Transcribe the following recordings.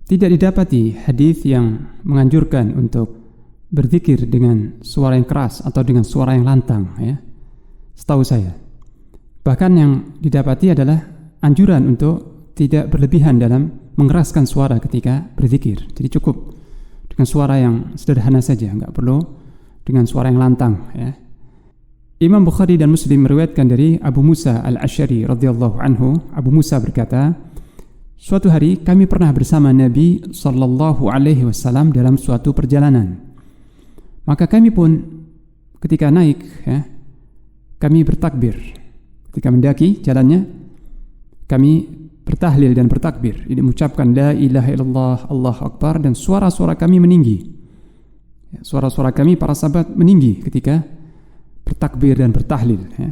tidak didapati hadis yang menganjurkan untuk berzikir dengan suara yang keras atau dengan suara yang lantang, ya. Setahu saya. Bahkan yang didapati adalah anjuran untuk tidak berlebihan dalam mengeraskan suara ketika berzikir. Jadi cukup dengan suara yang sederhana saja, enggak perlu dengan suara yang lantang, ya. Imam Bukhari dan Muslim meriwayatkan dari Abu Musa Al-Asy'ari radhiyallahu anhu. Abu Musa berkata, suatu hari kami pernah bersama Nabi sallallahu alaihi wasallam dalam suatu perjalanan. Maka kami pun ketika naik, ya, kami bertakbir. Ketika mendaki jalannya, kami bertahlil dan bertakbir. Ini mengucapkan la ilaha illallah, Allahu akbar, dan suara-suara kami meninggi. Suara-suara kami para sahabat meninggi ketika bertakbir dan bertahlil, ya.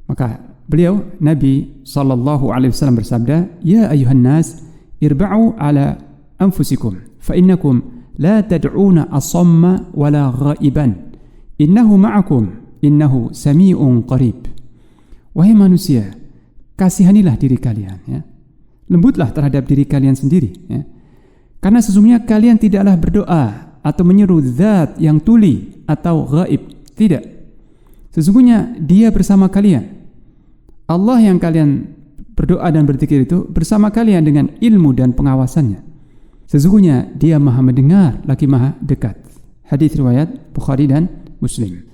Maka beliau Nabi sallallahu alaihi wasallam bersabda, "Ya ayuhan nas, irba'u ala anfusikum fa innakum la tad'una asamma wala ghaiban innahu ma'akum innahu sami'un qarib." Wahai manusia, kasihanilah diri kalian, ya. Lembutlah terhadap diri kalian sendiri, ya. Karena sesungguhnya kalian tidaklah berdoa atau menyeru zat yang tuli atau gaib. Tidak. Sesungguhnya Dia bersama kalian. Allah yang kalian berdoa dan berzikir itu bersama kalian dengan ilmu dan pengawasannya. Sesungguhnya Dia Maha mendengar lagi Maha dekat. Hadis riwayat Bukhari dan Muslim.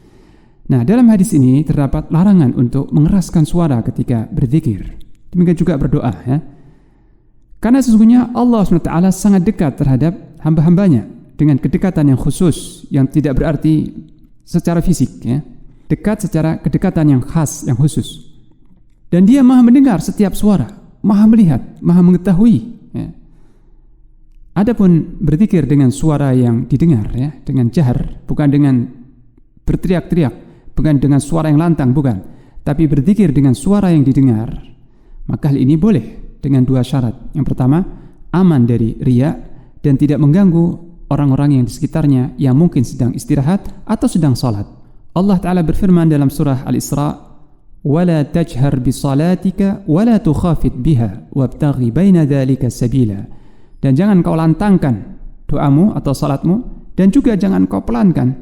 Nah, dalam hadis ini terdapat larangan untuk mengeraskan suara ketika berzikir. Demikian juga berdoa, ya. Karena sesungguhnya Allah SWT sangat dekat terhadap hamba-hambanya dengan kedekatan yang khusus, yang tidak berarti secara fisik, ya. Dekat secara kedekatan yang khas, yang khusus. Dan Dia Maha mendengar setiap suara, Maha melihat, Maha mengetahui, ya. Adapun berzikir dengan suara yang didengar, ya, dengan jahar, bukan dengan berteriak-teriak, bukan dengan suara yang lantang, bukan, tapi berzikir dengan suara yang didengar, maka hal ini boleh dengan dua syarat. Yang pertama, aman dari riya dan tidak mengganggu orang-orang yang di sekitarnya yang mungkin sedang istirahat atau sedang salat. Allah Ta'ala berfirman dalam surah Al-Isra, "Wala tajhar bisalatika wala tukhafit biha wabtaghi baina dzalika sabila." Dan jangan kau lantangkan doamu atau salatmu, dan juga jangan kau pelankan,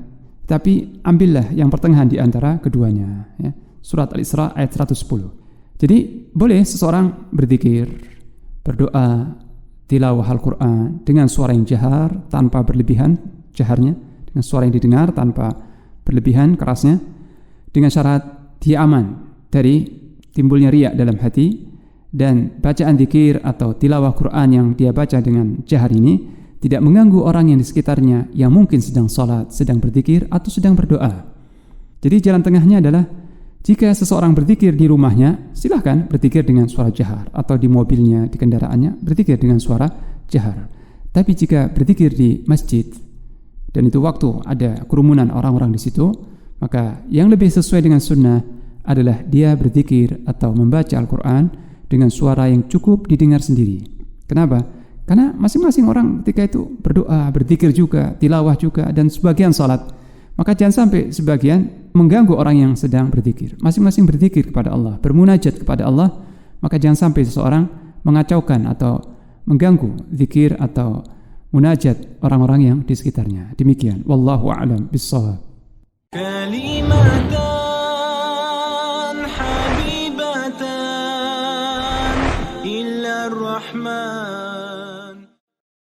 tapi ambillah yang pertengahan di antara keduanya, ya. Surat Al-Isra ayat 110. Jadi boleh seseorang berzikir, berdoa, tilawah Al-Quran dengan suara yang jahar tanpa berlebihan jaharnya, dengan suara yang didengar tanpa berlebihan kerasnya, dengan syarat dia aman dari timbulnya riya dalam hati. Dan bacaan zikir atau tilawah Quran yang dia baca dengan jahar ini tidak mengganggu orang yang di sekitarnya yang mungkin sedang salat, sedang berzikir, atau sedang berdoa. Jadi jalan tengahnya adalah jika seseorang berzikir di rumahnya, silahkan berzikir dengan suara jahar, atau di mobilnya, di kendaraannya berzikir dengan suara jahar. Tapi jika berzikir di masjid dan itu waktu ada kerumunan orang-orang di situ, maka yang lebih sesuai dengan sunnah adalah dia berzikir atau membaca Al-Quran dengan suara yang cukup didengar sendiri. Kenapa? Karena masing-masing orang ketika itu berdoa, berzikir juga, tilawah juga, dan sebagian salat. Maka jangan sampai sebagian mengganggu orang yang sedang berzikir. Masing-masing berzikir kepada Allah, bermunajat kepada Allah. Maka jangan sampai seseorang mengacaukan atau mengganggu zikir atau munajat orang-orang yang di sekitarnya. Demikian. Wallahu a'lam bishawab.